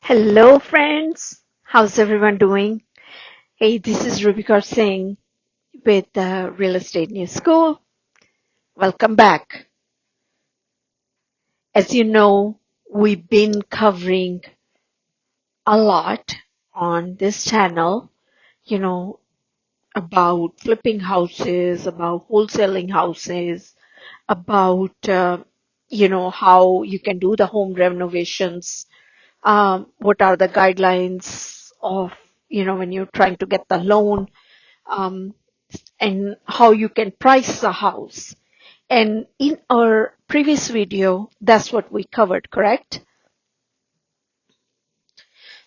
Hello, friends. How's everyone doing? Hey, this is RubyKSingh with the Real Estate New School. Welcome back. As you know, we've been covering a lot on this channel, you know, about flipping houses, about wholesaling houses, about, how you can do the home renovations, what are the guidelines of, when you're trying to get the loan, um, and how you can price the house. And in our previous video, that's what we covered, correct?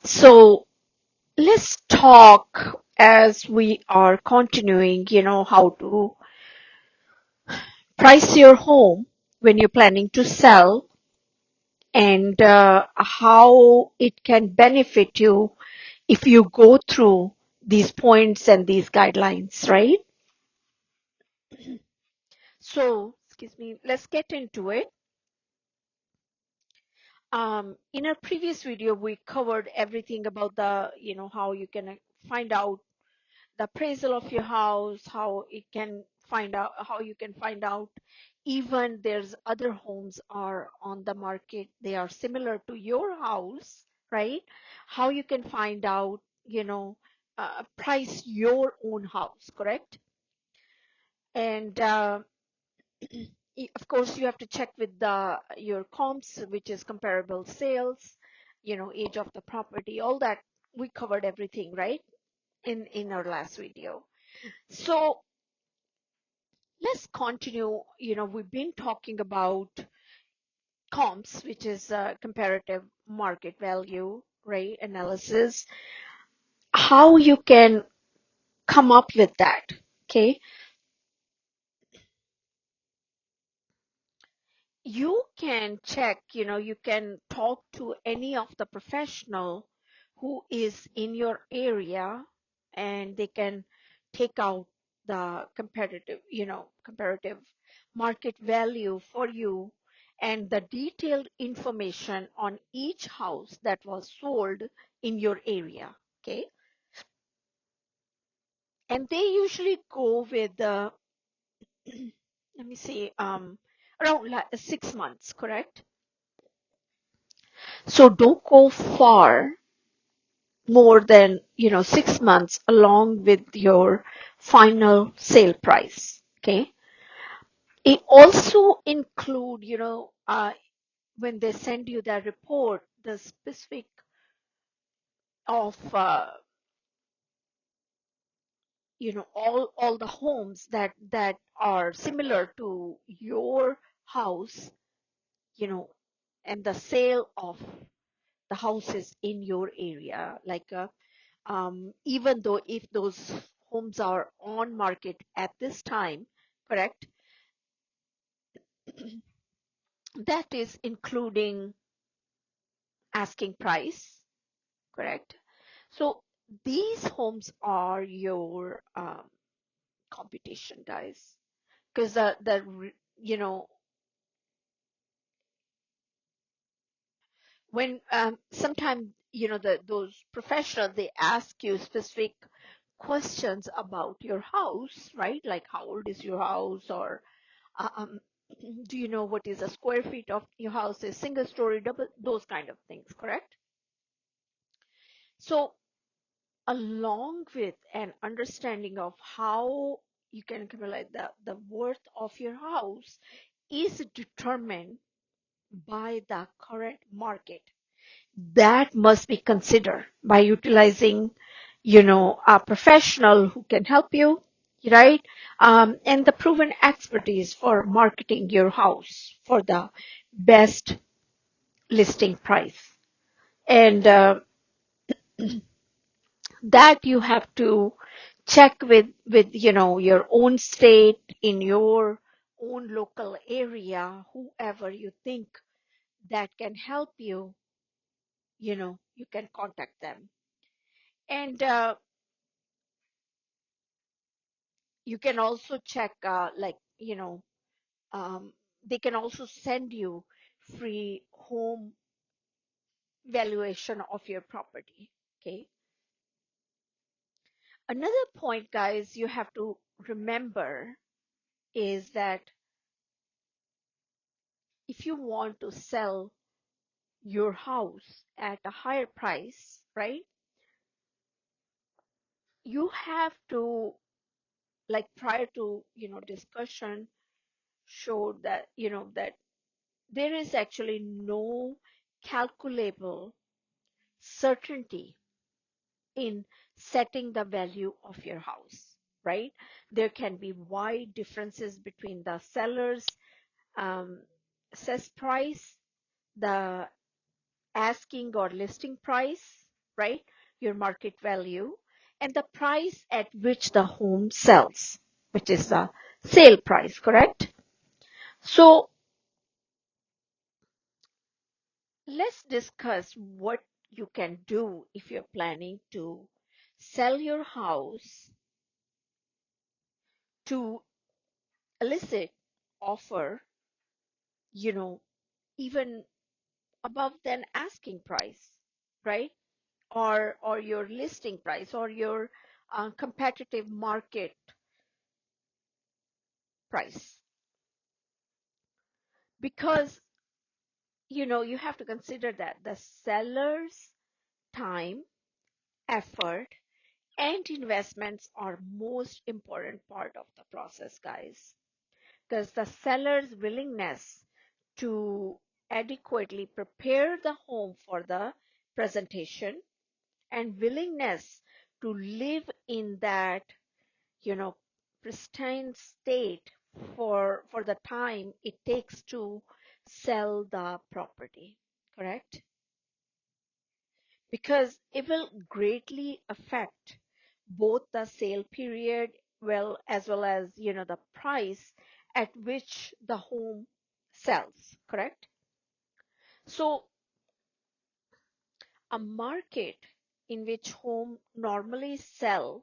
So let's talk as we are continuing, how to price your home when you're planning to sell and how it can benefit you if you go through these points and these guidelines, right? So, excuse me, let's get into it. In our previous video, we covered everything about how you can find out the appraisal of your house, how you can find out even there's other homes are on the market. They are similar to your house, right? How you can find out, price your own house, correct? And of course, you have to check with your comps, which is comparable sales, age of the property, all that. We covered everything, right? In our last video. So let's continue. We've been talking about comps, which is comparative market value, right? Analysis, how you can come up with that. Okay. You can check, you can talk to any of the professional who is in your area, and they can take out the comparative market value for you and the detailed information on each house that was sold in your area. Okay. And they usually go with the, let me see, around 6 months, correct? So don't go far more than 6 months along with your final sale price. Okay. It also include, when they send you that report, the specific of all the homes that are similar to your house, you know and the sale of the houses in your area, like even though if those homes are on market at this time, correct? That is including asking price, correct? So these homes are your competition, guys, because you know when sometimes those professionals, they ask you specific questions about your house, right? Like how old is your house, or um, do you know what is a square feet of your house, is single story, double, those kind of things, correct? So along with an understanding of how you can accumulate the worth of your house is determined by the current market, that must be considered by utilizing a professional who can help you, right? And the proven expertise for marketing your house for the best listing price. And that you have to check with your own state, in your own local area, whoever you think that can help you, you can contact them. And you can also check, um, they can also send you free home valuation of your property. Okay. Another point, guys, you have to remember is that if you want to sell your house at a higher price, right? You have to, like prior to, discussion showed that, that there is actually no calculable certainty in setting the value of your house, right? There can be wide differences between the seller's um, assessed price, the asking or listing price, right? Your market value, and the price at which the home sells, which is the sale price, correct? So let's discuss what you can do if you're planning to sell your house to elicit offer, you know, even above than asking price, right? Or your listing price or your competitive market price. Because, you have to consider that the seller's time, effort, and investments are most important part of the process, guys. Because the seller's willingness to adequately prepare the home for the presentation and willingness to live in that, you know, pristine state for the time it takes to sell the property, correct? Because it will greatly affect both the sale period well as the price at which the home sells, correct? So a market in which home normally sell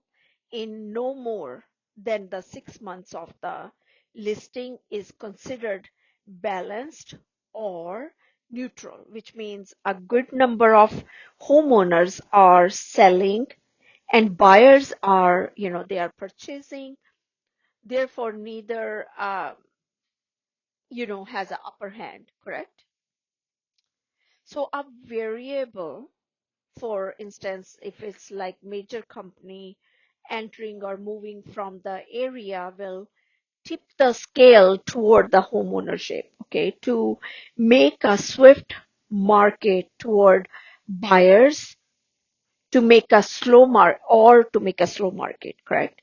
in no more than the 6 months of the listing is considered balanced or neutral, which means a good number of homeowners are selling and buyers are, they are purchasing. Therefore, neither, has an upper hand, correct? So a variable, for instance, if it's like major company entering or moving from the area will tip the scale toward the home ownership, okay, to make a swift market toward buyers to make a slow market, correct?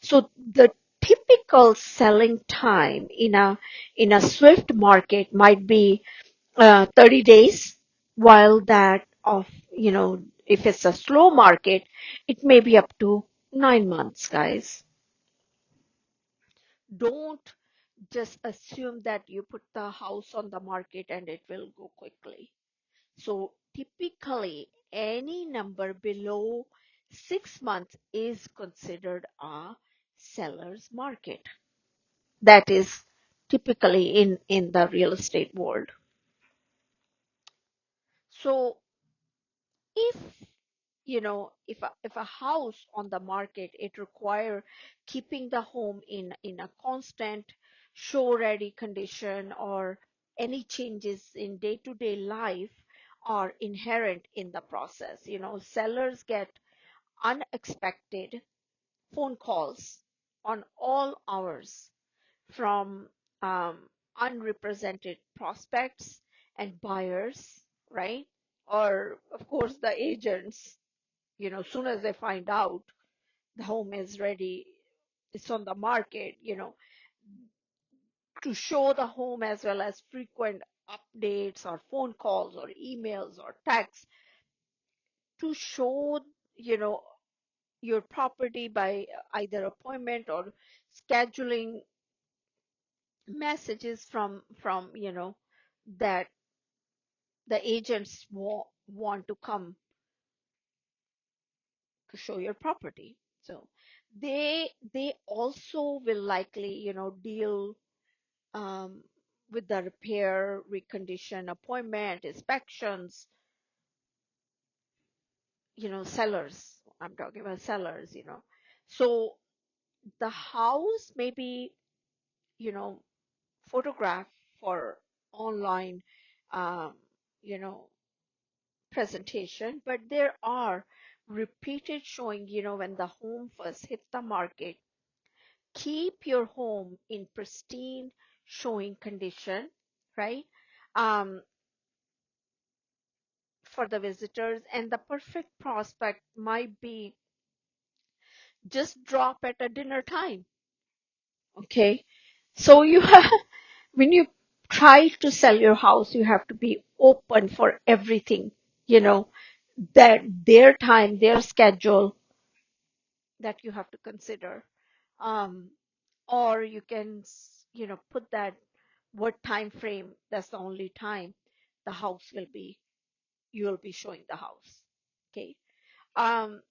So the typical selling time in a swift market might be 30 days, while that of, if it's a slow market, it may be up to 9 months, guys. Don't just assume that you put the house on the market and it will go quickly. So typically, any number below 6 months is considered a seller's market. That is typically in the real estate world. So if if a house on the market it require keeping the home in a constant show ready condition, or any changes in day to day life are inherent in the process. Sellers get unexpected phone calls on all hours from unrepresented prospects and buyers, right? Or of course the agents, soon as they find out the home is ready, it's on the market, to show the home, as well as frequent updates or phone calls or emails or texts to show, you know, your property by either appointment or scheduling messages from that the agents want to come to show your property. So they also will likely, deal um, with the repair, recondition, appointment, inspections, sellers. I'm talking about sellers. So the house may be, you know, photographed for online, um, you know, presentation, but there are repeated showing, when the home first hit the market. Keep your home in pristine showing condition, right? Um, for the visitors, and the perfect prospect might be just drop at a dinner time. Okay. So you have, when you try to sell your house, you have to be open for everything, you know, that their time, their schedule that you have to consider. Um, or you can, put that what time frame, that's the only time the house will be, you will be showing the house. Okay. Um,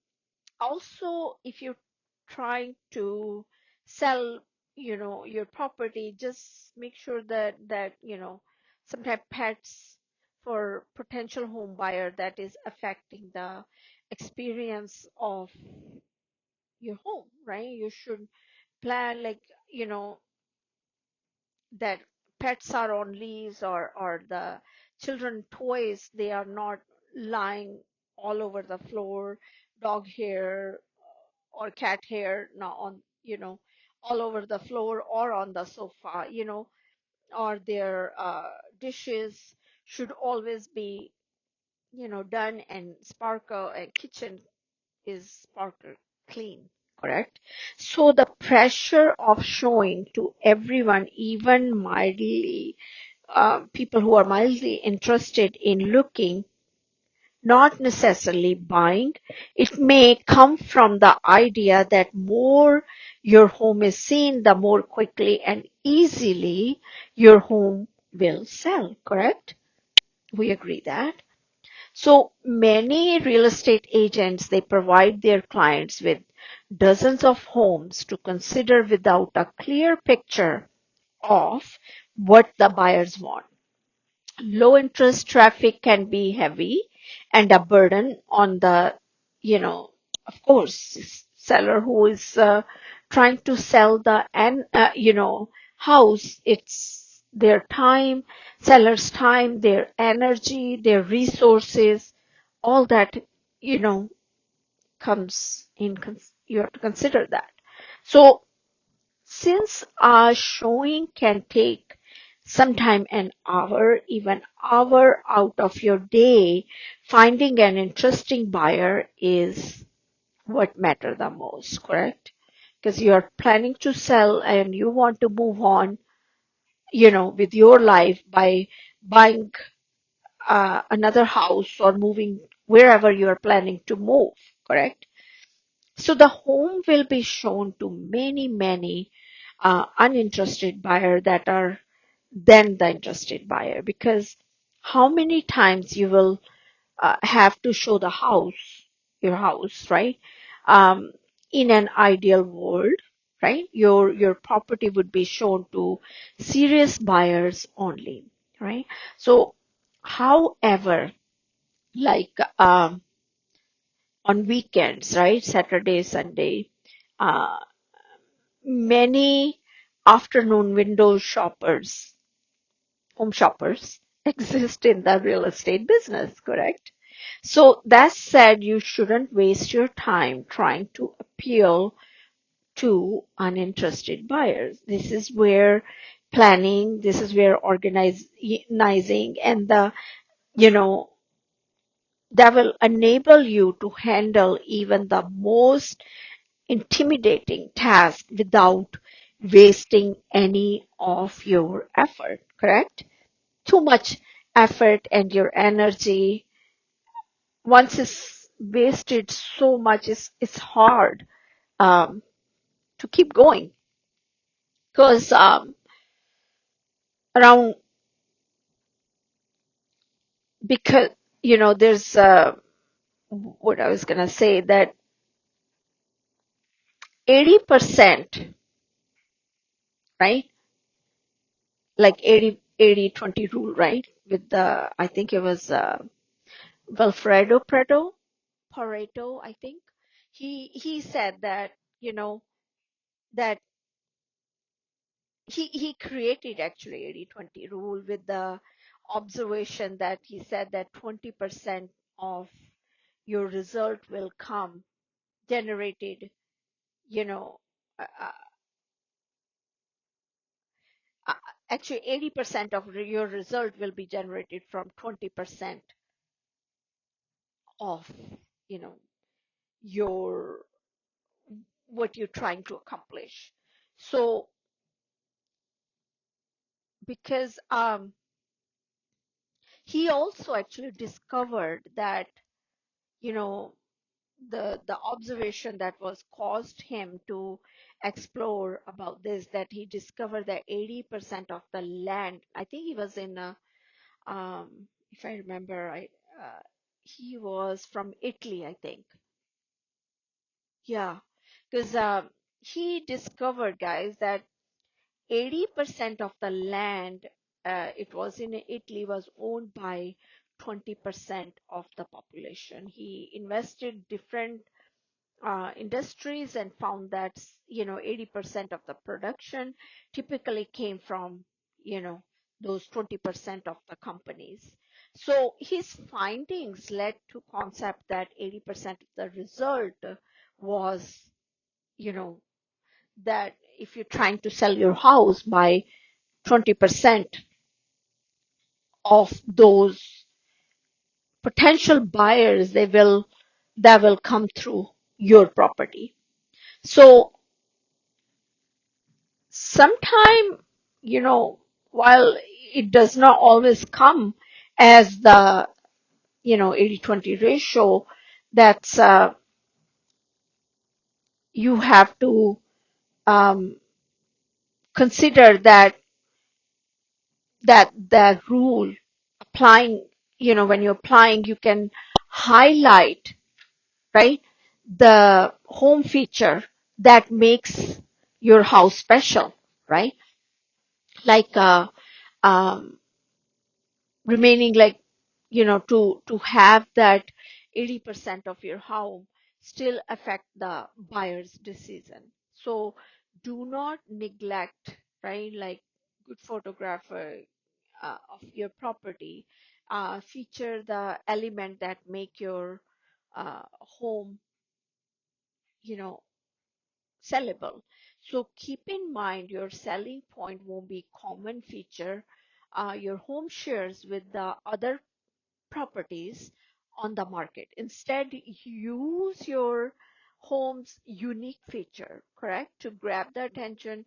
Also, if you're trying to sell, your property, just make sure that sometimes pets for potential home buyer, that is affecting the experience of your home, right? You should plan, like, you know that pets are on leaves, or the children toys, they are not lying all over the floor, dog hair or cat hair, not on, all over the floor or on the sofa, or their dishes should always be, done and sparkle, and kitchen is sparkle clean, correct? So the pressure of showing to everyone, even mildly, people who are mildly interested in looking, not necessarily buying. It may come from the idea that more your home is seen, the more quickly and easily your home will sell, correct? We agree that. So many real estate agents, they provide their clients with dozens of homes to consider without a clear picture of what the buyers want. Low interest traffic can be heavy and a burden on the, you know, of course, seller who is trying to sell the house. It's their time, seller's time, their energy, their resources, all that, you know, comes in. You have to consider that. So since a showing can take sometime an hour, even hour out of your day, finding an interesting buyer is what matter the most, correct? Because you are planning to sell and you want to move on, with your life by buying another house or moving wherever you are planning to move, correct? So the home will be shown to many, many uninterested buyer that are then the interested buyer, because how many times you will have to show the house, your house, right? Um, in an ideal world, right? Your property would be shown to serious buyers only, right? So, however, like on weekends, right? Saturday, Sunday, uh, many afternoon window shoppers, home shoppers, exist in the real estate business, correct? So that said, you shouldn't waste your time trying to appeal to uninterested buyers. This is where planning, this is where organizing and you know, that will enable you to handle even the most intimidating task without wasting any of your effort, correct? Too much effort and your energy, once it's wasted so much, it's hard um, to keep going, because around, because there's what I was gonna say, that 80%, right? Like 80-20 rule, right? With the, I think it was Wilfredo Pareto, Pareto, I think. He said that, you know, that he created actually 80/20 rule with the observation that he said that 20% of your result will come generated, you know, uh, uh, uh, actually 80% of your result will be generated from 20% of, you know, your what you're trying to accomplish. So because he also actually discovered that, you know, the observation that was caused him to explore about this, that he discovered that 80% of the land, I think he was in if I remember right, he was from Italy, I think. Yeah, because he discovered, guys, that 80% of the land, it was in Italy, was owned by 20% of the population. He invested different industries and found that, you know, 80% of the production typically came from, you know, those 20% of the companies. So his findings led to concept that 80% of the result was, you know, that if you're trying to sell your house by 20% of those potential buyers, they will that will come through your property. So sometime, you know, while it does not always come as the, you know, 80/20 ratio, that's you have to um, consider that rule applying, you know, when you're applying, you can highlight, right, the home feature that makes your house special, right? Like remaining like, you know, to have that 80% of your home still affect the buyer's decision. So do not neglect, right, like good photographer of your property, feature the element that make your home, you know, sellable. So keep in mind your selling point won't be common feature your home shares with the other properties on the market. Instead, use your home's unique feature, correct, to grab the attention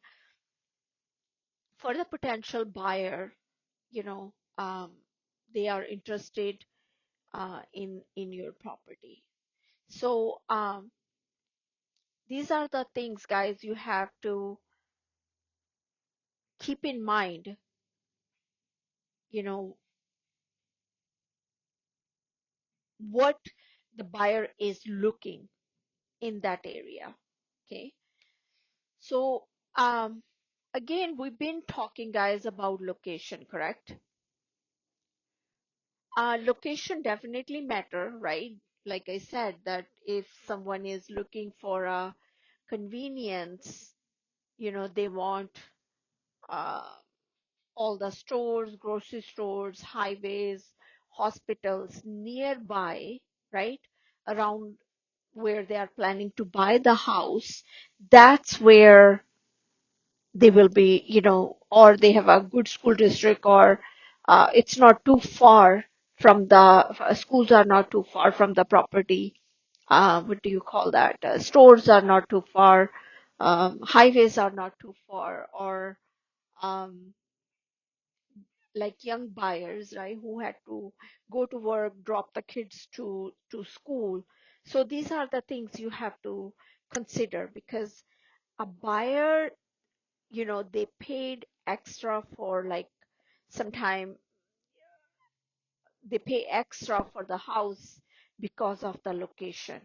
for the potential buyer. You know, they are interested in your property. So these are the things, guys, you have to keep in mind. You know what the buyer is looking in that area. Okay, so again, we've been talking, guys, about location, correct? Location definitely matter, right? Like I said, that if someone is looking for a convenience, you know, they want uh, all the stores, grocery stores, highways, hospitals nearby, right? Around where they are planning to buy the house, that's where they will be, you know, or they have a good school district, or it's not too far from the schools are not too far from the property. What do you call that? Stores are not too far, highways are not too far, or um, like young buyers, right, who had to go to work, drop the kids to school. So these are the things you have to consider, because a buyer, you know, they paid extra for, like, sometime they pay extra for the house because of the location,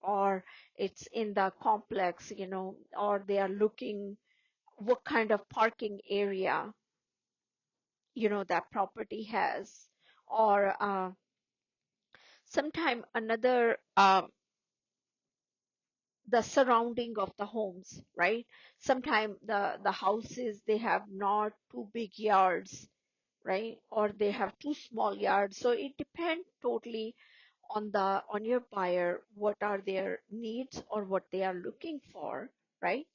or it's in the complex, you know, or they are looking what kind of parking area, you know, that property has, or Sometime another the surrounding of the homes, right? Sometimes the houses, they have not too big yards, right? Or they have too small yards. So it depends totally on the on your buyer, what are their needs or what they are looking for, right?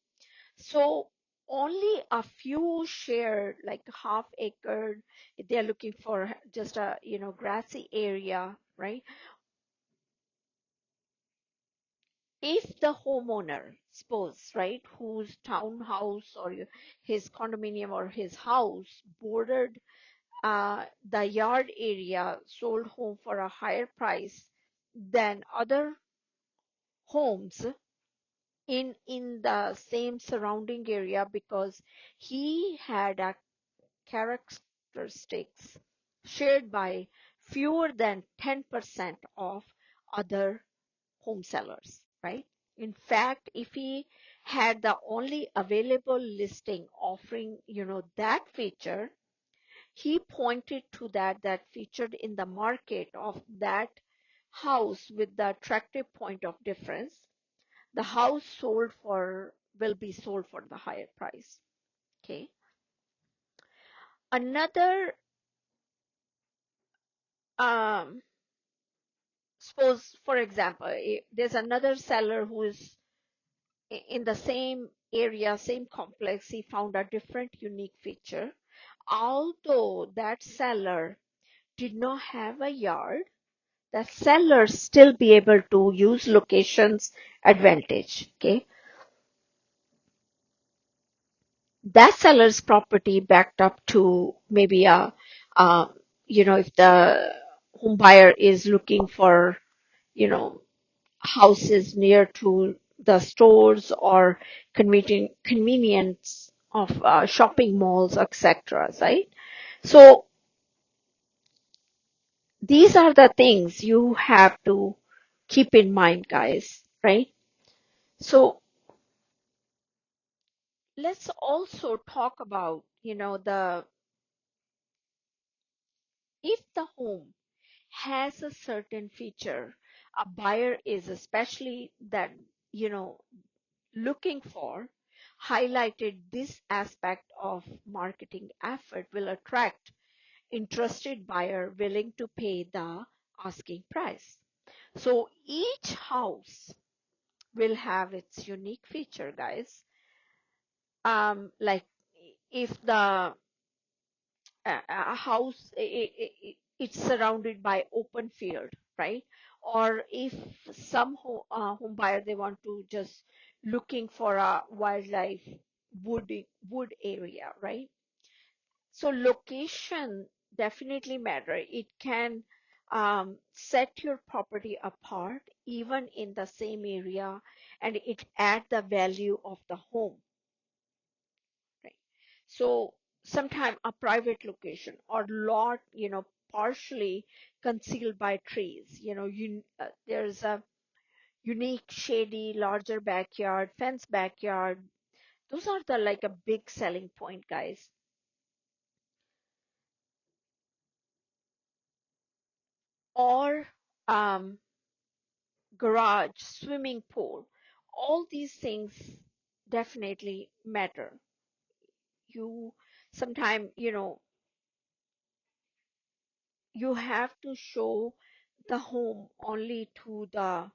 So only a few shared, like half acre, if they're looking for just a grassy area, right? If the homeowner, suppose, right, whose townhouse or his condominium or his house bordered the yard area, sold home for a higher price than other homes in the same surrounding area, because he had a characteristics shared by fewer than 10% of other home sellers, right? In fact, if he had the only available listing offering, that feature, he pointed to that featured in the market of that house with the attractive point of difference, the house sold for will be sold for the higher price. Okay. Another, um, suppose, for example, there's another seller who is in the same area, same complex. He found a different unique feature. Although that seller did not have a yard, the seller still be able to use locations advantage. Okay. That seller's property backed up to maybe uh, if the home buyer is looking for, you know, houses near to the stores or convenience of shopping malls, etc. Right? So these are the things you have to keep in mind, guys. Right? So let's also talk about, the if the home has a certain feature a buyer is especially that you know looking for, highlighted this aspect of marketing effort will attract interested buyer willing to pay the asking price. So each house will have its unique feature, guys. Like if the a house, it's surrounded by open field, right? Or if some home buyer, they want to just looking for a wildlife wood area, right? So location definitely matter. It can set your property apart even in the same area, and it add the value of the home, right? So sometime a private location or lot, partially concealed by trees. There's a unique, shady, larger backyard, fence backyard. Those are the like a big selling point, guys. Or um, garage, swimming pool. All these things definitely matter. You sometime, you have to show the home only to the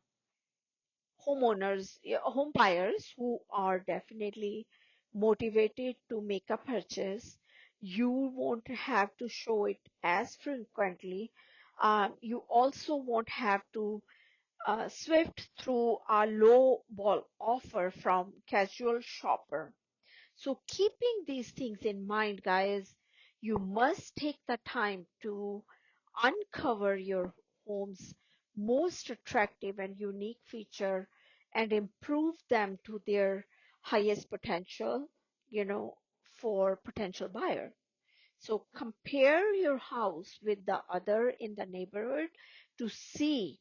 homeowners, home buyers who are definitely motivated to make a purchase. You won't have to show it as frequently. You also won't have to swift through a low ball offer from casual shopper. So keeping these things in mind, guys, you must take the time to uncover your home's most attractive and unique feature and improve them to their highest potential, for potential buyer. So compare your house with the other in the neighborhood to see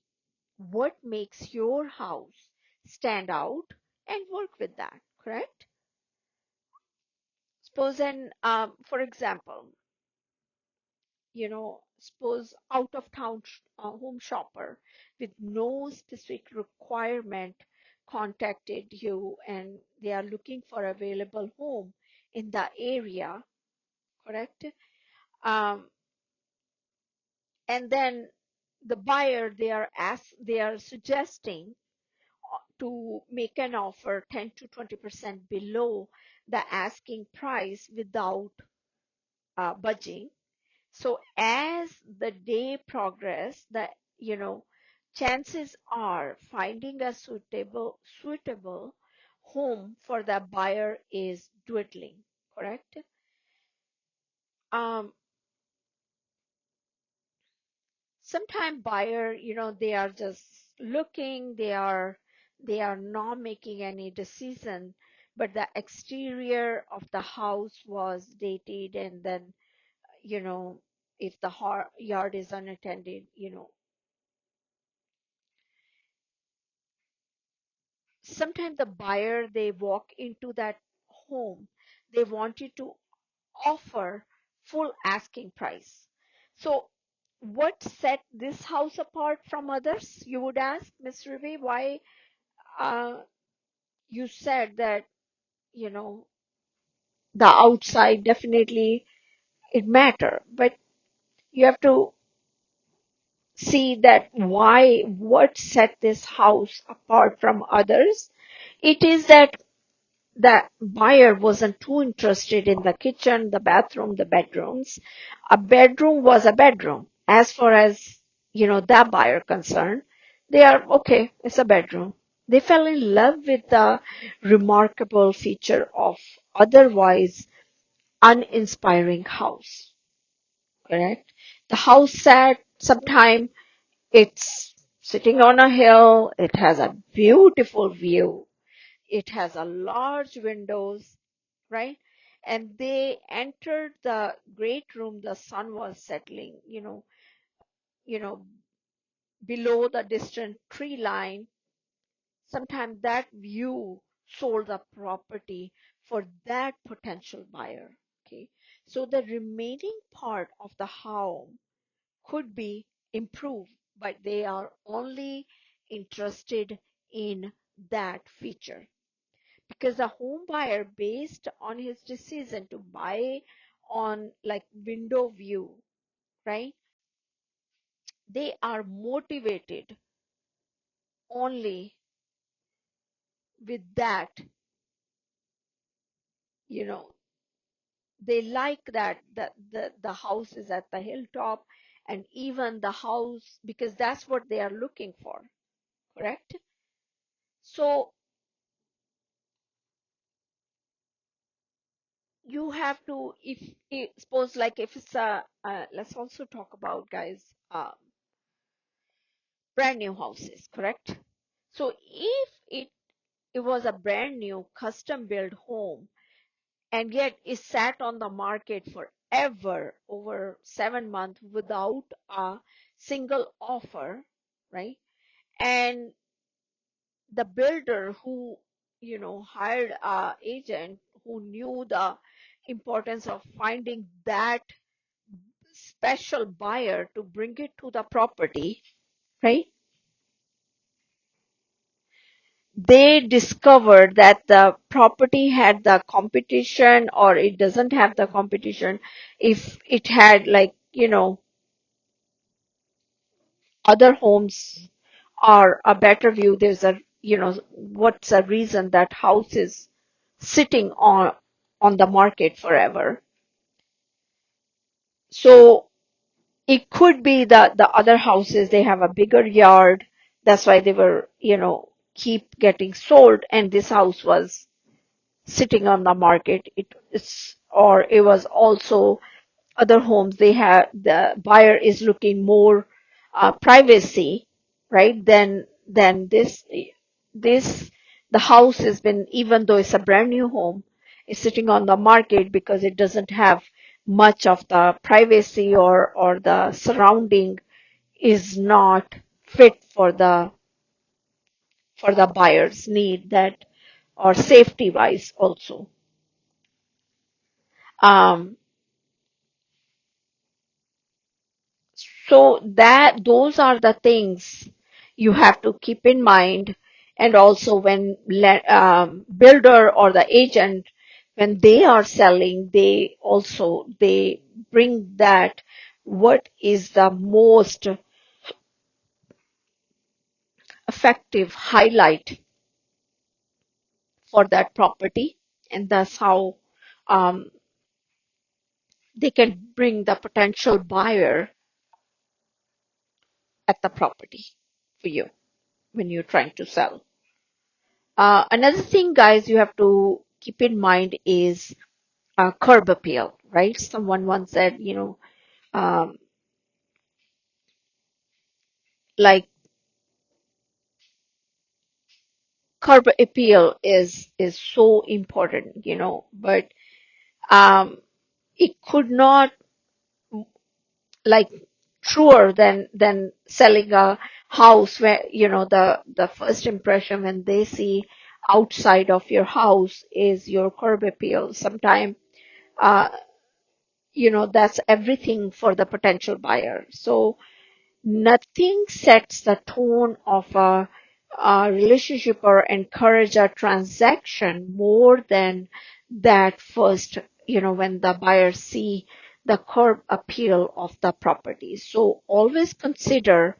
what makes your house stand out and work with that, correct? Suppose, and for example, suppose out of town home shopper with no specific requirement contacted you and they are looking for available home in the area, correct? Um, and then the buyer they are suggesting to make an offer 10 to 20% below the asking price without budging. So as the day progress, the you know chances are finding a suitable home for the buyer is dwindling, correct? Um, Sometimes buyer, they are just looking, they are not making any decision, but the exterior of the house was dated, and then you know if the yard is unattended, sometimes the buyer they walk into that home, they want you to offer full asking price. So what set this house apart from others, you would ask, Miss Ruby? Why uh, you said that you know the outside definitely it matter, but you have to see that why, what set this house apart from others. It is that the buyer wasn't too interested in the kitchen, the bathroom, the bedrooms. A bedroom was a bedroom. As far as, that buyer concerned, they are okay, it's a bedroom. They fell in love with the remarkable feature of otherwise uninspiring house. Correct? The house sat sometime, it's sitting on a hill, it has a beautiful view, it has a large windows, right? And they entered the great room, the sun was settling, you know, below the distant tree line. Sometimes that view sold the property for that potential buyer. Okay. So the remaining part of the home could be improved, but they are only interested in that feature. Because the home buyer, based on his decision to buy on like window view, right, they are motivated only with that, you know they like that the house is at the hilltop, and even the house, because that's what they are looking for, correct? So you have to, if suppose like if it's a let's also talk about, guys, brand new houses, correct? So if it was a brand new custom built home and yet it sat on the market forever, over 7 months without a single offer, right? And the builder who, hired a agent who knew the importance of finding that special buyer to bring it to the property, right? They discovered that the property had the competition or it doesn't have the competition. If it had, like, other homes are a better view, there's a, what's the reason that house is sitting on the market forever? So it could be that the other houses, they have a bigger yard, that's why they were, keep getting sold, and this house was sitting on the market. Or it was also other homes, they have, the buyer is looking more privacy, right? Than this the house has been, even though it's a brand new home, is sitting on the market because it doesn't have much of the privacy, or the surrounding is not fit for the buyer's need, that, or safety wise also. um So that those are the things you have to keep in mind. And also when builder or the agent, when they are selling, they bring that what is the most effective highlight for that property, and that's how um, they can bring the potential buyer at the property for you when you're trying to sell. Another thing, guys, you have to keep in mind is curb appeal, right? Someone once said, um, like curb appeal is so important, but um, it could not like truer than selling a house where the first impression when they see outside of your house is your curb appeal. Sometimes uh, that's everything for the potential buyer. So nothing sets the tone of a relationship or encourage a transaction more than that first, when the buyers see the curb appeal of the property. So always consider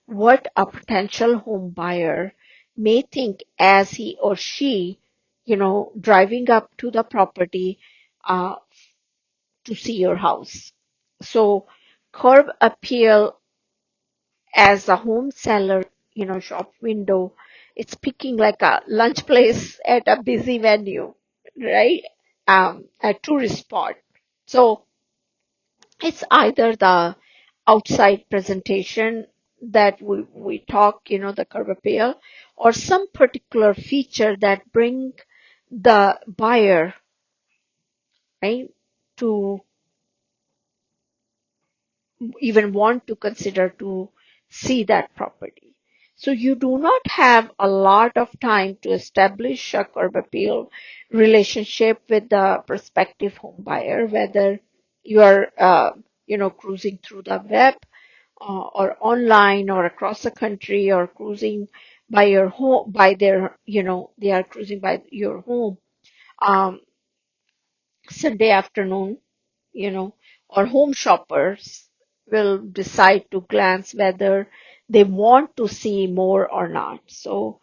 what a potential home buyer may think as he or she, driving up to the property uh, to see your house. So curb appeal as a home seller, shop window, it's picking like a lunch place at a busy venue, right? A tourist spot. So it's either the outside presentation that we talk, the curb appeal, or some particular feature that bring the buyer, right, to even want to consider to see that property. So you do not have a lot of time to establish a curb appeal relationship with the prospective home buyer, whether you are, cruising through the web or online or across the country or cruising by your home, by their, they are cruising by your home. Um, Sunday afternoon, or home shoppers will decide to glance whether they want to see more or not. So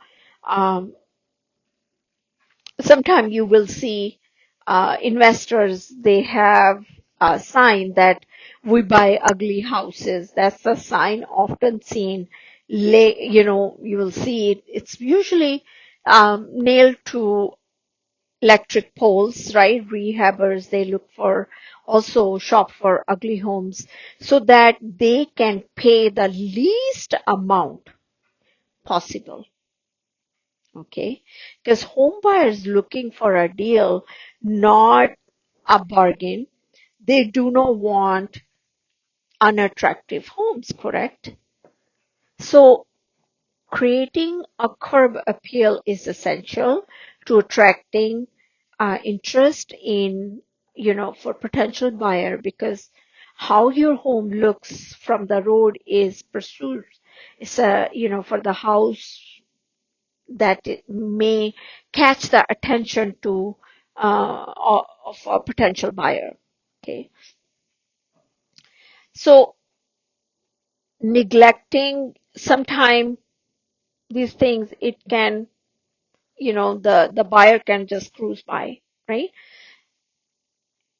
sometimes you will see investors, they have a sign that we buy ugly houses. That's the sign often seen. You will see it. It's usually nailed to electric poles, right? Rehabbers, they look for also shop for ugly homes so that they can pay the least amount possible. Okay. Because home buyers looking for a deal, not a bargain. They do not want unattractive homes, correct? So creating a curb appeal is essential to attracting interest in, for potential buyer because how your home looks from the road is pursued. It's for the house that it may catch the attention to of a potential buyer. Okay. So neglecting sometime these things, it can the buyer can just cruise by, right?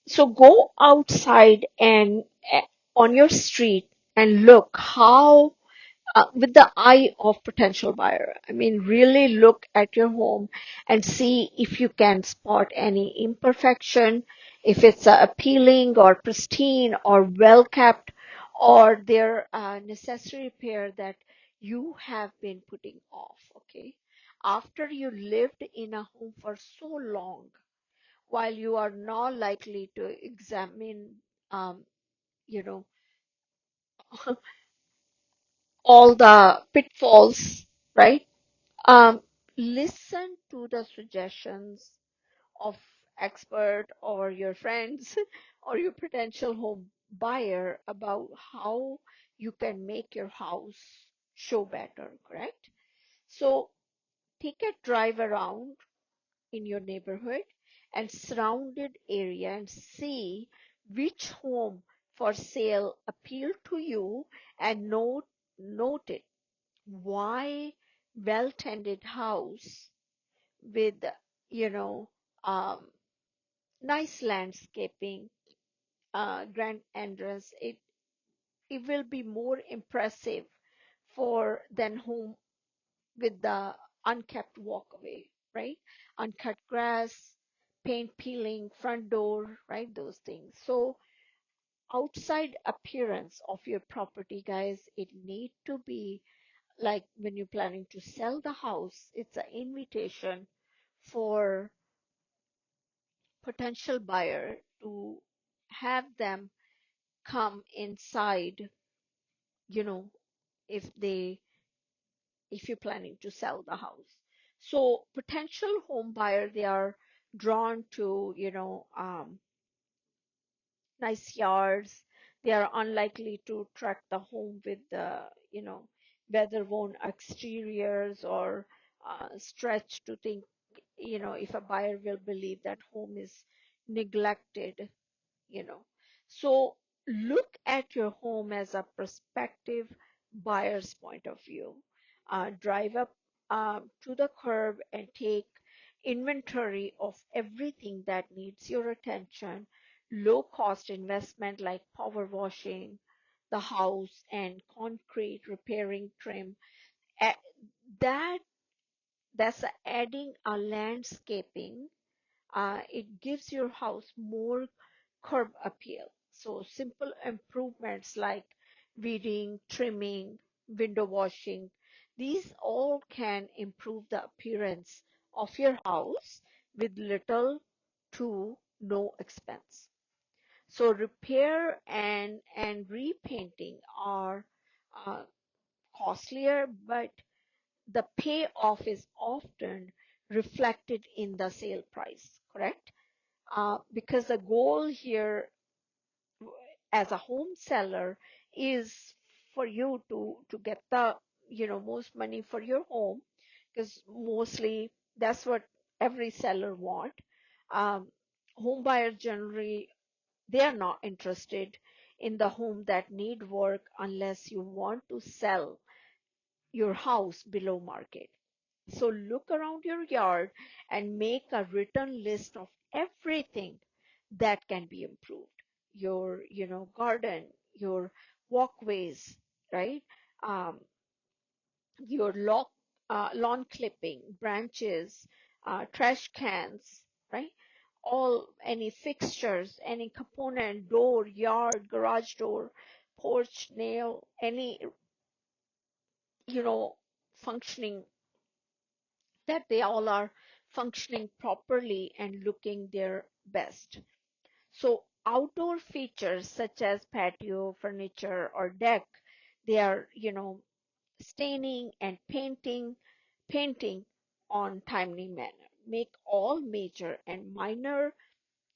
So go outside and on your street and look how with the eye of potential buyer. I mean, really look at your home and see if you can spot any imperfection, if it's appealing or pristine or well kept, or there necessary repair that you have been putting off. Okay, after you lived in a home for so long, while you are not likely to examine, um, you know, all the pitfalls, right? Um, Listen to the suggestions of expert or your friends or your potential home buyer about how you can make your house show better, correct? So take a drive around in your neighborhood and surrounded area and see which home for sale appeal to you, and note it. Why well tended house with, you know, um, nice landscaping, grand entrance, it will be more impressive for than home with the unkept walkway, right? Uncut grass, paint peeling, front door, right? Those things. So outside appearance of your property, guys, it need to be like when you're planning to sell the house, it's an invitation for potential buyer to have them come inside, you know, if they if you're planning to sell the house. So potential home buyer, they are drawn to, nice yards. They are unlikely to track the home with the, weather-worn exteriors, or stretch to think, if a buyer will believe that home is neglected, you know. So look at your home as a prospective buyer's point of view. Drive up to the curb and take inventory of everything that needs your attention. Low cost investment like power washing the house and concrete repairing trim. A- That that's adding a landscaping. It gives your house more curb appeal. So simple improvements like weeding, trimming, window washing, these all can improve the appearance of your house with little to no expense. So repair and repainting are uh, costlier, but the payoff is often reflected in the sale price, correct? Because the goal here as a home seller is for you to get the most money for your home, because mostly that's what every seller want. um, Home buyers generally, they are not interested in the home that need work unless you want to sell your house below market. So look around your yard and make a written list of everything that can be improved. Your, garden, your walkways, right? Um, your lawn clipping, branches, trash cans, right? All any fixtures, any component, door, yard, garage door, porch, nail, any, you know, functioning, that they all are functioning properly and looking their best. So outdoor features such as patio, furniture, or deck, they are, staining and painting on timely manner. Make all major and minor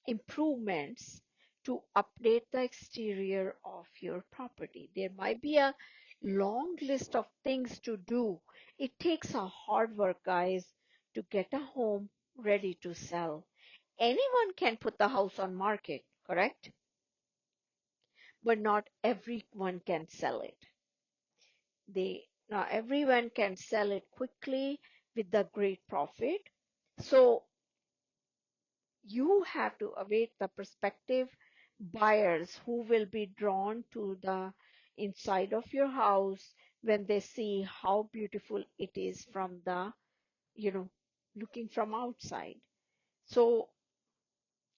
improvements to update the exterior of your property. There might be a long list of things to do. It takes a hard work, guys, to get a home ready to sell. Anyone can put the house on market, correct? But not everyone can sell it. Not everyone can sell it quickly with the great profit. So you have to await the prospective buyers who will be drawn to the inside of your house when they see how beautiful it is from the, you know, looking from outside. So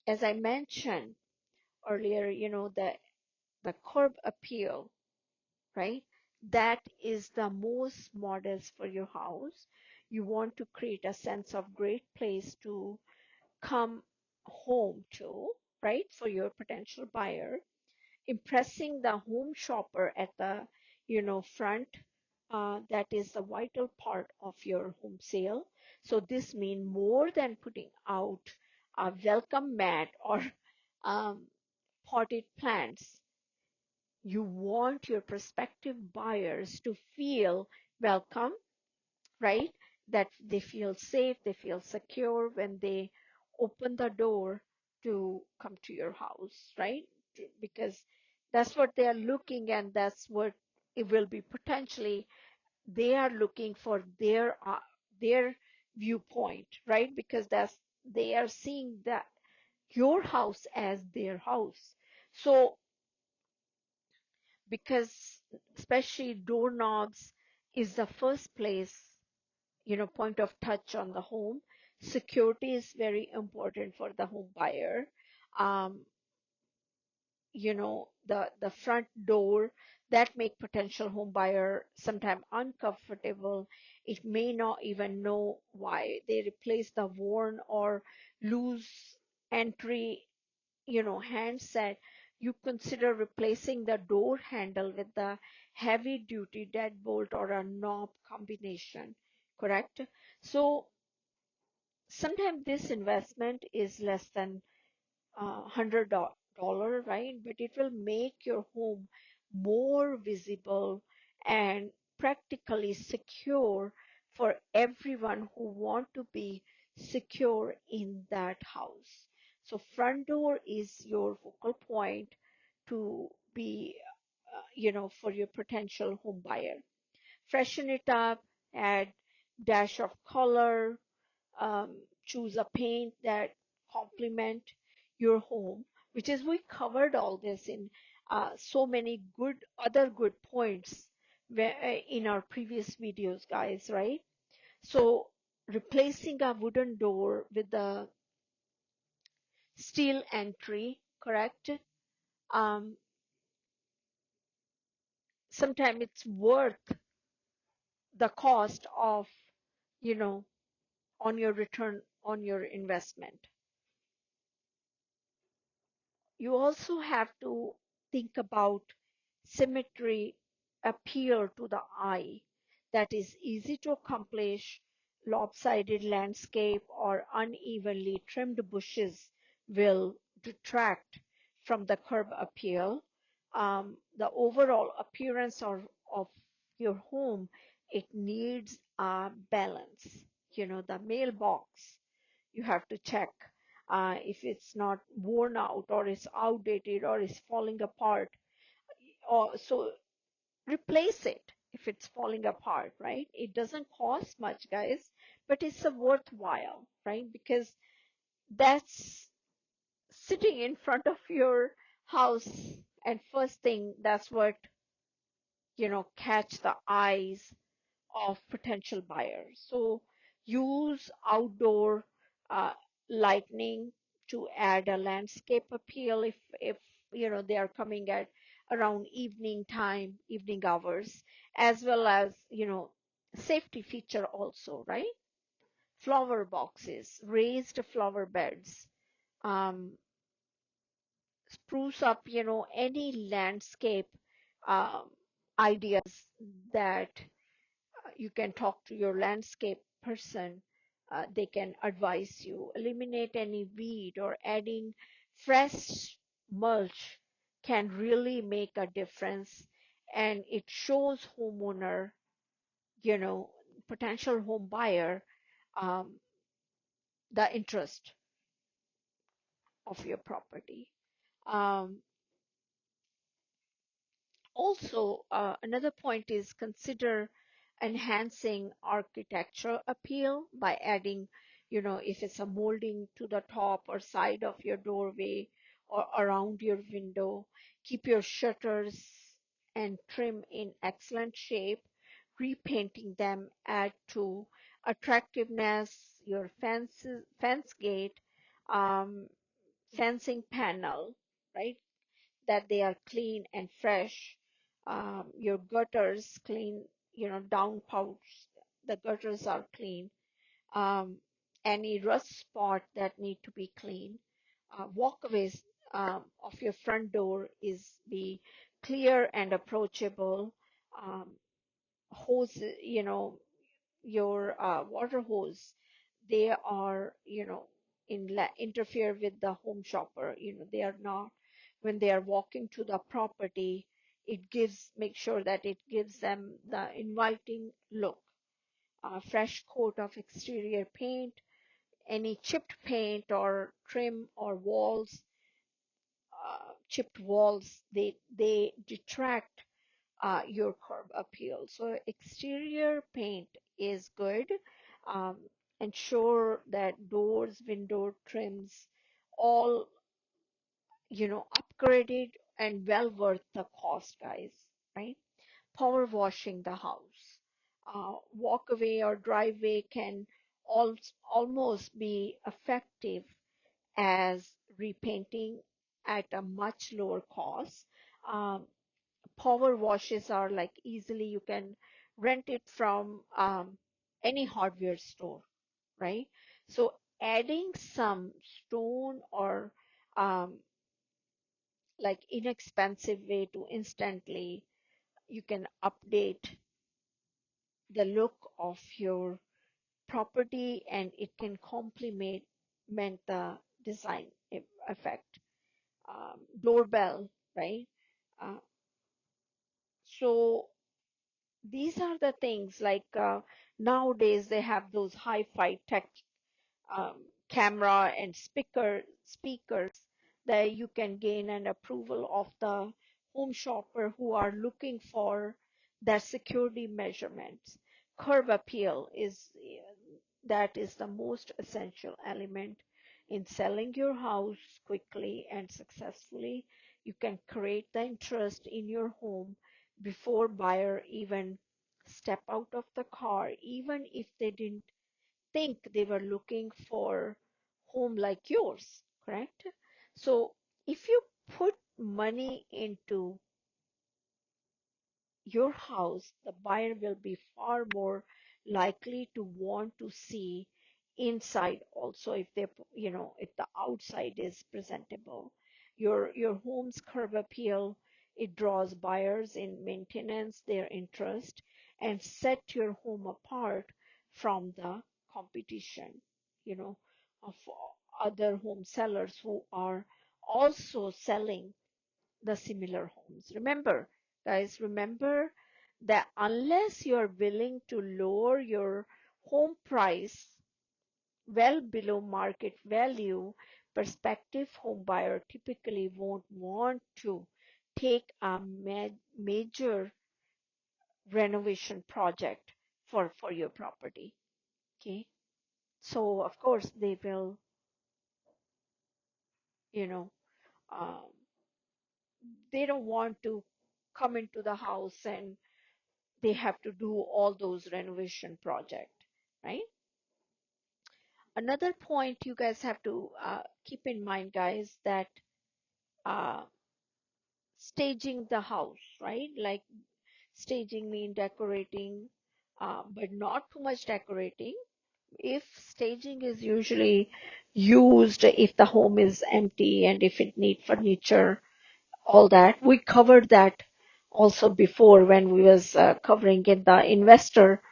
as I mentioned earlier, the curb appeal, right? That is the most modest for your house. You want to create a sense of great place to come home to, right? For your potential buyer, impressing the home shopper at the, front. That is the vital part of your home sale. So this means more than putting out a welcome mat or um, potted plants. You want your prospective buyers to feel welcome, right? That they feel safe, they feel secure when they open the door to come to your house, right? Because that's what they are looking, and that's what it will be potentially they are looking for their viewpoint, right? Because that's they are seeing that your house as their house. So because especially doorknobs is the first place, point of touch on the home. Security is very important for the home buyer. um, the front door that make potential home buyer sometimes uncomfortable. It may not even know why they replace the worn or loose entry handset. You consider replacing the door handle with the heavy duty deadbolt or a knob combination, correct? So sometimes this investment is less than $100, right? But it will make your home more visible and practically secure for everyone who want to be secure in that house. So front door is your focal point to be, for your potential home buyer. Freshen it up, add dash of color, um, choose a paint that complement your home, which is we covered all this in so many good points in our previous videos, guys, right? So replacing a wooden door with the steel entry, correct? um, Sometimes it's worth the cost of, you know on your return on your investment. You also have to think about symmetry, appeal to the eye, that is easy to accomplish. Lopsided landscape or unevenly trimmed bushes will detract from the curb appeal. The overall appearance of your home, it needs a balance. The mailbox, you have to check if it's not worn out or it's outdated or is falling apart, or so replace it if it's falling apart, right? It doesn't cost much, guys, but it's a worthwhile, right? Because that's sitting in front of your house, and first thing, that's what catch the eyes of potential buyers. So use outdoor uh, lighting to add a landscape appeal if they are coming at around evening time, evening hours, as well as safety feature also, right? Flower boxes, raised flower beds, um, spruce up any landscape um, ideas that you can talk to your landscape person. They can advise you. Eliminate any weed, or adding fresh mulch can really make a difference. And it shows homeowner, you know, potential home buyer, um, the interest of your property. Um, Also, another point is consider enhancing architectural appeal by adding, if it's a molding to the top or side of your doorway or around your window. Keep your shutters and trim in excellent shape. Repainting them add to attractiveness. Your fence gate, um, fencing panel, right? That they are clean and fresh. Your gutters clean, downspouts, the gutters are clean. Um, any rust spot that need to be clean. Walkways of your front door is be clear and approachable. Um, Hose, your water hose, they are interfere with the home shopper. They are not, when they are walking to the property, Make sure that it gives them the inviting look. A fresh coat of exterior paint, any chipped paint or trim or chipped walls, they detract your curb appeal. So exterior paint is good. Um, Ensure that doors, window trims, all upgraded and well worth the cost, guys. Right? Power washing the house. Walkway or driveway can almost be effective as repainting at a much lower cost. Um, Power washes are like easily you can rent it from any hardware store, right? So adding some stone or um, like inexpensive way to instantly you can update the look of your property, and it can complement the design effect. Doorbell, right? Uh, so these are the things like nowadays they have those hi-fi tech um, camera and speakers that you can gain an approval of the home shopper who are looking for their security measurements. Curb appeal is that is the most essential element in selling your house quickly and successfully. You can create the interest in your home before buyer even step out of the car, even if they didn't think they were looking for home like yours, correct? So if you put money into your house, the buyer will be far more likely to want to see inside also if if the outside is presentable. Your home's curb appeal, it draws buyers in maintenance, their interest, and set your home apart from the competition, you know, of other home sellers who are also selling the similar homes. Remember, guys, remember that unless you're willing to lower your home price well below market value, prospective home buyer typically won't want to take a major renovation project for your property. Okay. So of course they will, you know, um, they don't want to come into the house and they have to do all those renovation project, right? Another point you guys have to keep in mind, guys, that uh, staging the house, right? Like staging mean decorating, but not too much decorating. If staging is usually used if the home is empty and if it need furniture, all that we covered that also before when we was covering in the investor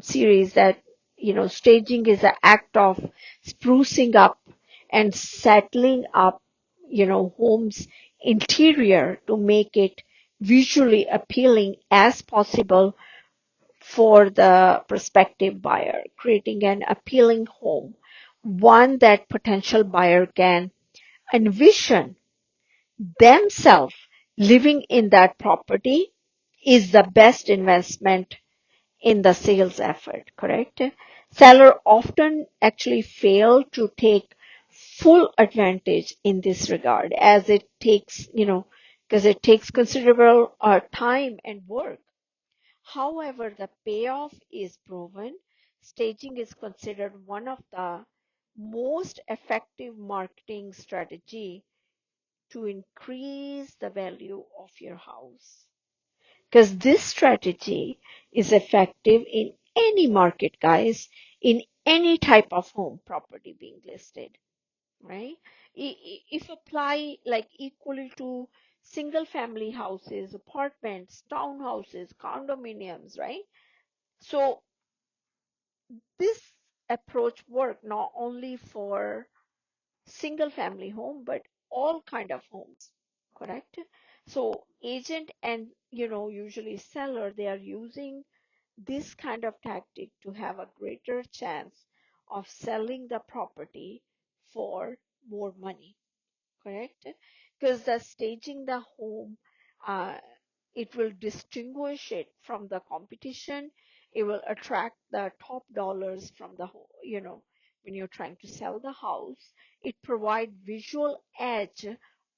series, that staging is an act of sprucing up and settling up homes interior to make it visually appealing as possible for the prospective buyer, creating an appealing home, one that potential buyer can envision themselves living in. That property is the best investment in the sales effort, correct? Seller often actually fail to take full advantage in this regard, as it takes, because it takes considerable time and work. However, the payoff is proven. Staging is considered one of the most effective marketing strategy to increase the value of your house, because this strategy is effective in any market, guys, in any type of home property being listed, right? If apply like equally to single family houses, apartments, townhouses, condominiums, right? So this approach work not only for single family home but all kind of homes, correct? So agent and usually seller, they are using this kind of tactic to have a greater chance of selling the property for more money, correct? Because the staging the home, uh, it will distinguish it from the competition. It will attract the top dollars from the when you're trying to sell the house. It provide visual edge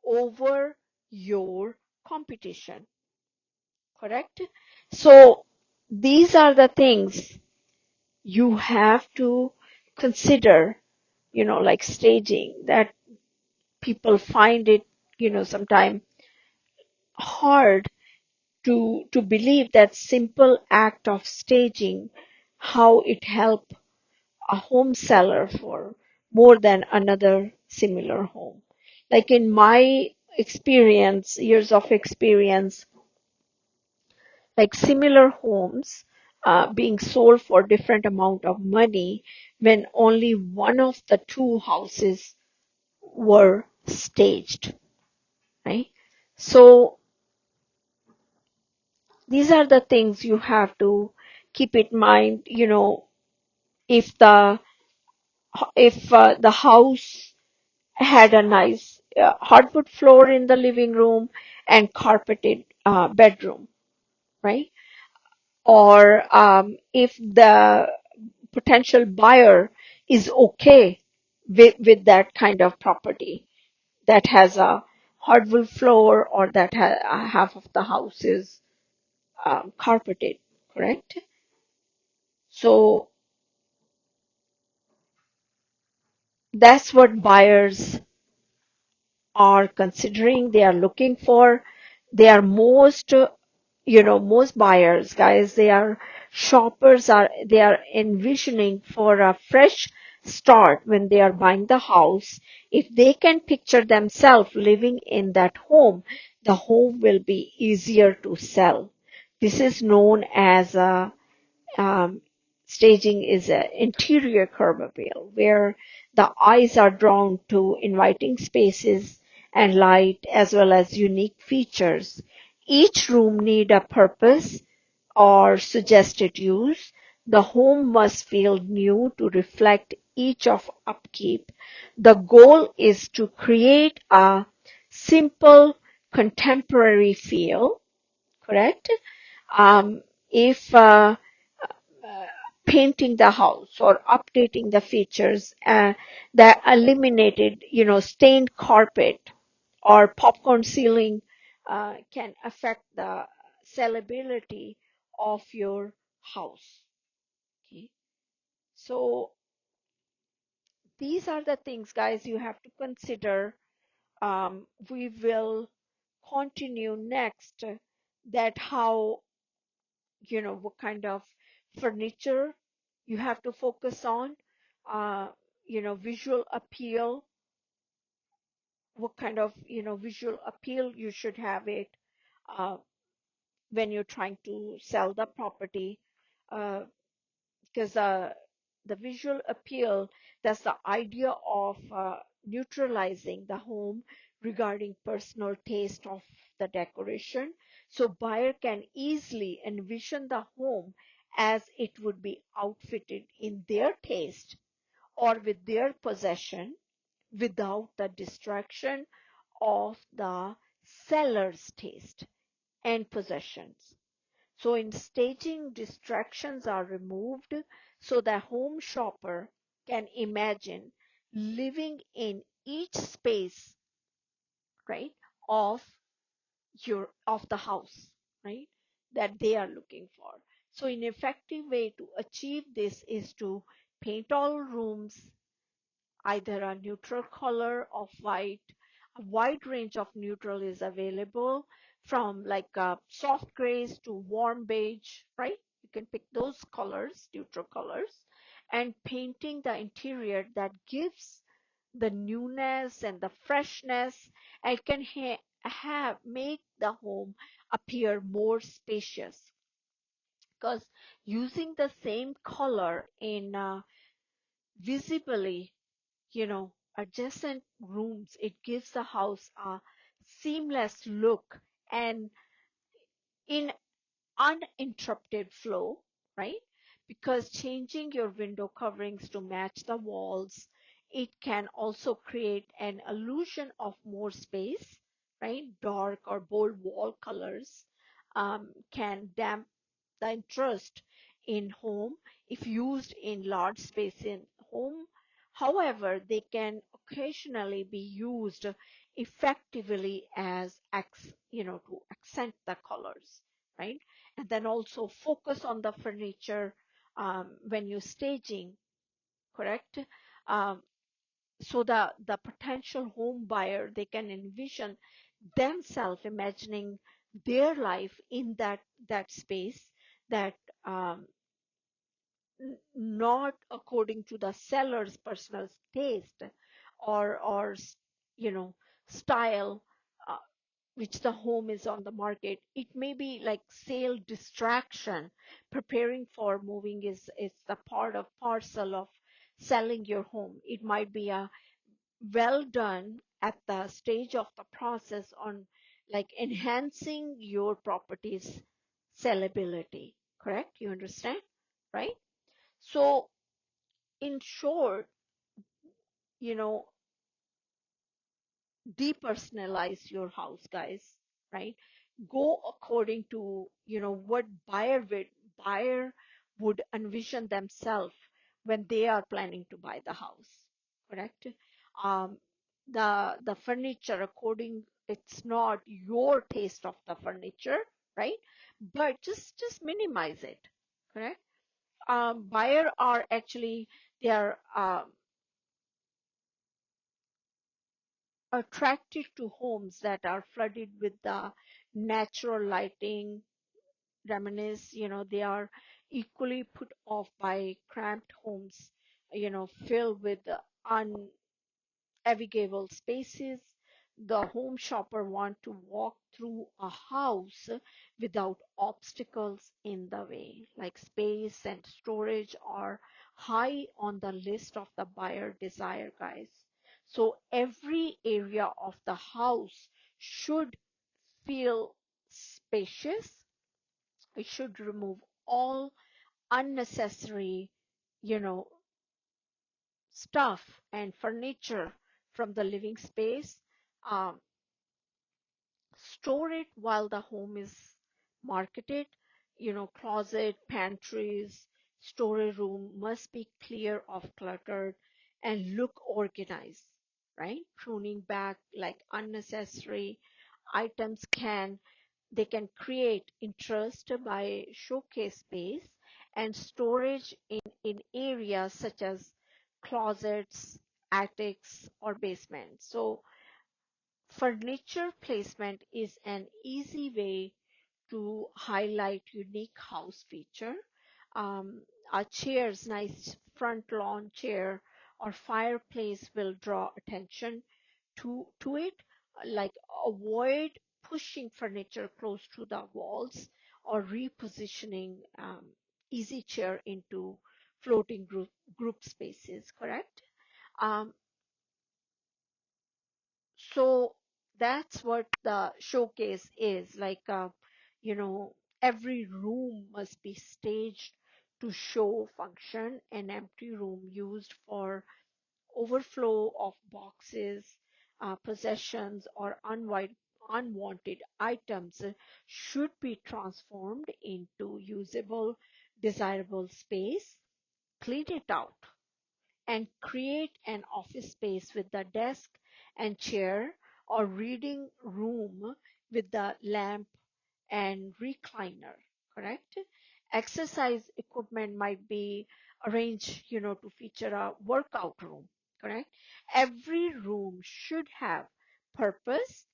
over your competition, correct? So these are the things you have to consider, like staging, that people find it, sometimes hard to believe that simple act of staging, how it help a home seller for more than another similar home. Like in my experience, years of experience, like similar homes being sold for different amount of money when only one of the two houses were staged, right? So these are the things you have to keep in mind. If the house had a nice hardwood floor in the living room and carpeted bedroom, right? Or if the potential buyer is okay with that kind of property that has a hardwood floor, or that half of the house is carpeted, correct? So that's what buyers are considering, they are looking for. They are most buyers, guys, they are shoppers, they are envisioning for a fresh start when they are buying the house. If they can picture themselves living in that home, the home will be easier to sell. This is known as a um, staging is an interior curb appeal, where the eyes are drawn to inviting spaces and light as well as unique features. Each room need a purpose or suggested use. The home must feel new to reflect each of upkeep. The goal is to create a simple contemporary feel, correct? If uh, painting the house or updating the features that eliminated, stained carpet or popcorn ceiling can affect the sellability of your house. Okay. So these are the things, guys, you have to consider. We will continue next that how what kind of furniture you have to focus on, uh, visual appeal, what kind of visual appeal you should have it uh, when you're trying to sell the property, because the visual appeal, that's the idea of neutralizing the home regarding personal taste of the decoration. So buyer can easily envision the home as it would be outfitted in their taste or with their possession, without the distraction of the seller's taste and possessions. So in staging, distractions are removed so the home shopper can imagine living in each space, right, of of the house, right, that they are looking for. So an effective way to achieve this is to paint all rooms either a neutral color of white. A wide range of neutral is available, from like soft grays to warm beige, right? You can pick those colors, neutral colors, and painting the interior that gives the newness and the freshness, and can have make the home appear more spacious, because using the same color in visibly, adjacent rooms, it gives the house a seamless look and in uninterrupted flow, right? Because changing your window coverings to match the walls, it can also create an illusion of more space, right? Dark or bold wall colors can damp the interest in home if used in large space in home. However, they can occasionally be used effectively as to accent the colors, right? And then also focus on the furniture when you're staging, correct? Um, so the potential home buyer, they can envision themselves imagining their life in that space, that um, not according to the seller's personal taste or you know style, uh, which the home is on the market. It may be like sale distraction. Preparing for moving is the part of parcel of selling your home. It might be a well done at the stage of the process on like enhancing your property's sellability. Correct? You understand? Right? So in short, you know, depersonalize your house, guys, right? Go according to, what buyer would envision themselves when they are planning to buy the house, correct? Um, the furniture according, it's not your taste of the furniture, right? But just minimize it, correct? Buyer are actually, they are attracted to homes that are flooded with the natural lighting. Reminisce, they are equally put off by cramped homes, filled with navigable spaces. The home shopper want to walk through a house without obstacles in the way, like space and storage are high on the list of the buyer desire, guys. So every area of the house should feel spacious. It should remove all unnecessary, you know, stuff and furniture from the living space. Um, Store it while the home is marketed. Closet, pantries, storage room must be clear of cluttered and look organized, right? Pruning back like unnecessary items they can create interest by showcase space and storage in areas such as closets, attics, or basements. So furniture placement is an easy way to highlight unique house feature. A chair's nice front lawn chair or fireplace will draw attention to it. Like avoid pushing furniture close to the walls or repositioning easy chair into floating group spaces. Correct? Um, so that's what the showcase is like. Every room must be staged to show function. An empty room used for overflow of boxes, possessions, or unwanted items should be transformed into usable, desirable space. Clean it out and create an office space with the desk and chair, or reading room with the lamp and recliner, correct? Exercise equipment might be arranged, to feature a workout room, correct? Every room should have purpose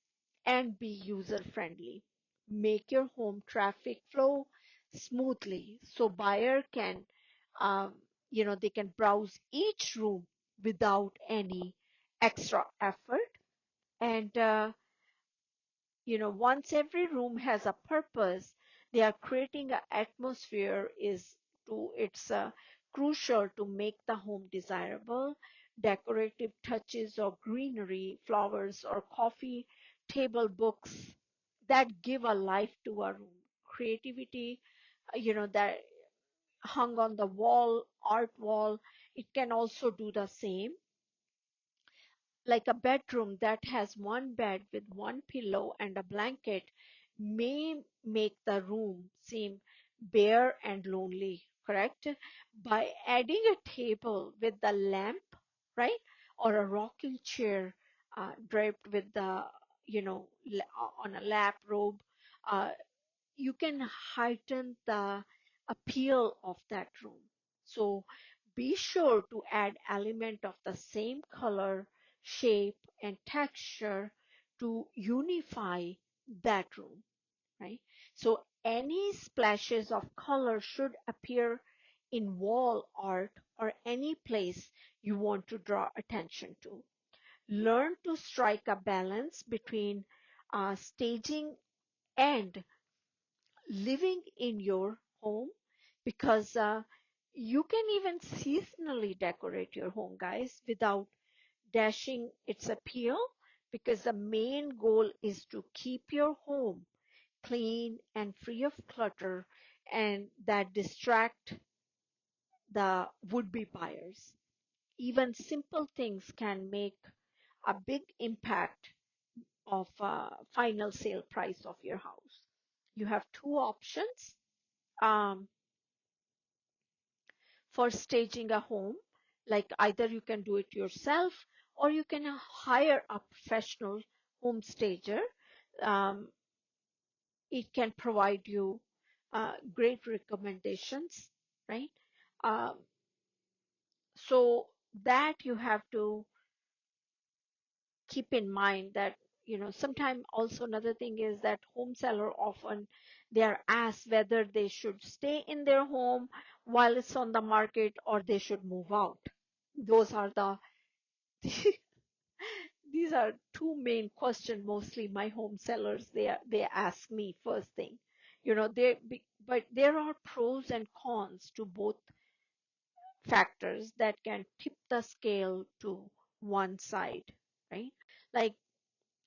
and be user friendly. Make your home traffic flow smoothly so buyer can, um, they can browse each room without any extra effort. And once every room has a purpose, they are creating an atmosphere is to it's crucial to make the home desirable. Decorative touches of greenery, flowers, or coffee table, books, that give a life to a room. Creativity, that hung on the wall, art wall, it can also do the same. Like a bedroom that has one bed with one pillow and a blanket may make the room seem bare and lonely, correct? By adding a table with the lamp, right? Or a rocking chair draped with on a lap robe, uh, you can heighten the appeal of that room. So be sure to add element of the same color, shape, and texture to unify that room, right? So any splashes of color should appear in wall art or any place you want to draw attention to. Learn to strike a balance between staging and living in your home, because you can even seasonally decorate your home, guys, without dashing its appeal, because the main goal is to keep your home clean and free of clutter and that distract the would-be buyers. Even simple things can make a big impact of final sale price of your house. You have two options. Um, for staging a home. Like either you can do it yourself or you can hire a professional home stager. Um, it can provide you great recommendations, right? Um, so that you have to keep in mind that sometime also another thing is that home seller often they are asked whether they should stay in their home while it's on the market or they should move out. Those are the these are two main questions mostly my home sellers they ask me first thing. But there are pros and cons to both factors that can tip the scale to one side, right? Like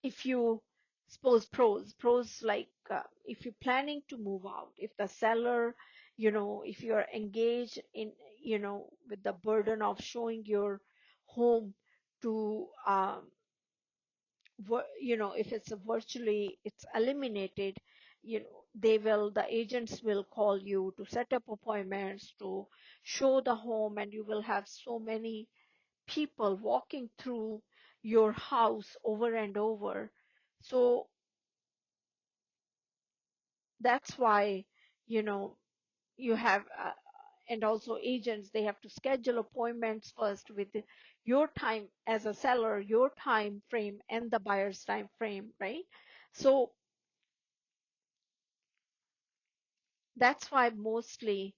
if you suppose pros like if you're planning to move out, if the seller, if you're engaged in, with the burden of showing your home to if it's a virtually it's eliminated, the agents will call you to set up appointments to show the home, and you will have so many people walking through your house over and over. So that's why, you know, you have, and also agents, they have to schedule appointments first with your time as a seller, your time frame, and the buyer's time frame, right? So that's why mostly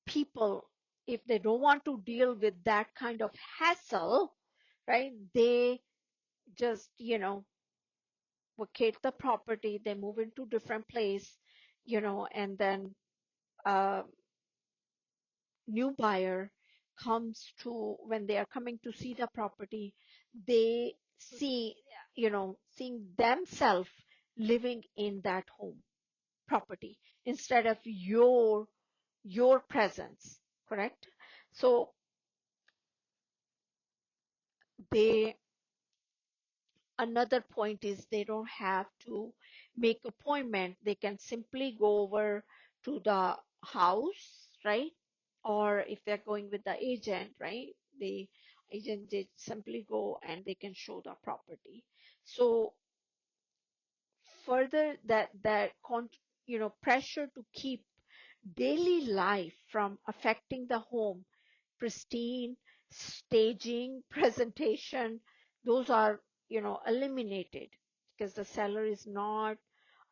people, if they don't want to deal with that kind of hassle, right, they just, vacate the property, they move into different place, and then uh, new buyer comes to, when they are coming to see the property, they see, seeing themselves living in that home property instead of your presence, correct? So they, another point is they don't have to make appointment, they can simply go over to the house, right? Or if they're going with the agent, right, the agent did simply go and they can show the property. So further pressure to keep daily life from affecting the home, pristine staging, presentation, those are, eliminated, because the seller is not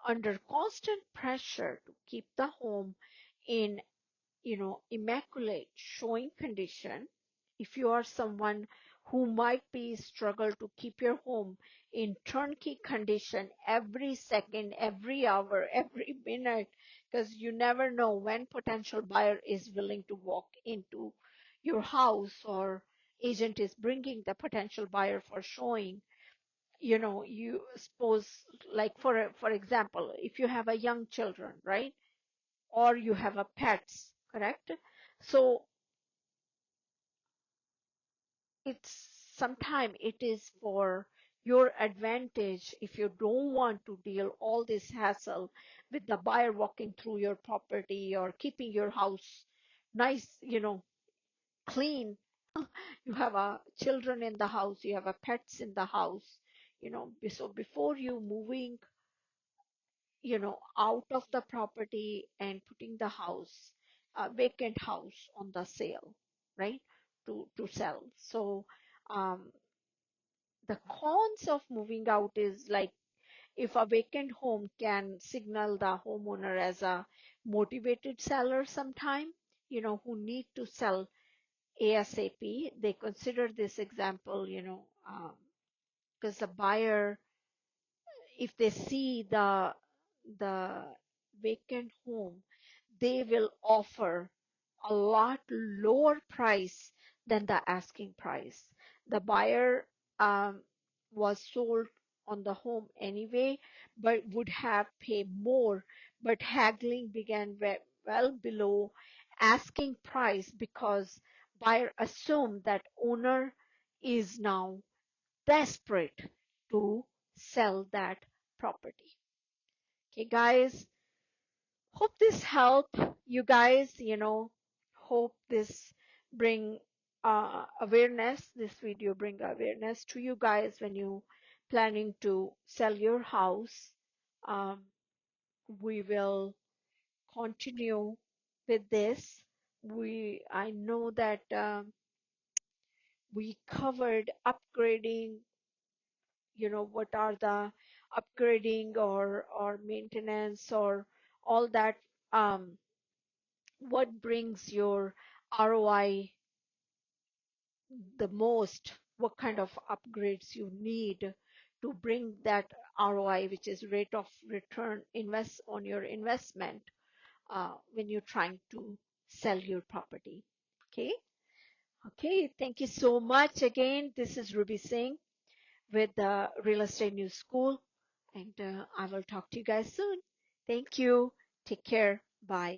under constant pressure to keep the home in, immaculate showing condition. If you are someone who might be struggle to keep your home in turnkey condition every second, every hour, every minute, because you never know when potential buyer is willing to walk into your house or agent is bringing the potential buyer for showing, you suppose, like for example, if you have a young children, right? Or you have a pets, correct? So it's sometimes it is for your advantage if you don't want to deal all this hassle with the buyer walking through your property or keeping your house nice, clean. You have a children in the house, you have a pets in the house, so before you moving, out of the property and putting the house, vacant house on the sale, right? To sell. So um, the cons of moving out is like if a vacant home can signal the homeowner as a motivated seller sometime, who need to sell ASAP. They consider this example, because the buyer, if they see the vacant home, they will offer a lot lower price than the asking price. The buyer was sold on the home anyway, but would have paid more, but haggling began well below asking price because buyer assumed that owner is now desperate to sell that property. Okay, guys, hope this help you guys, hope this bring awareness, this video bring awareness to you guys when you planning to sell your house. Um, we will continue with this. I know that we covered upgrading, what are the upgrading or maintenance or all that, um, what brings your ROI the most, what kind of upgrades you need to bring that ROI, which is rate of return invest on your investment, when you're trying to sell your property. Okay. Okay. Thank you so much again. This is Ruby Singh with the Real Estate News School, and I will talk to you guys soon. Thank you. Take care. Bye.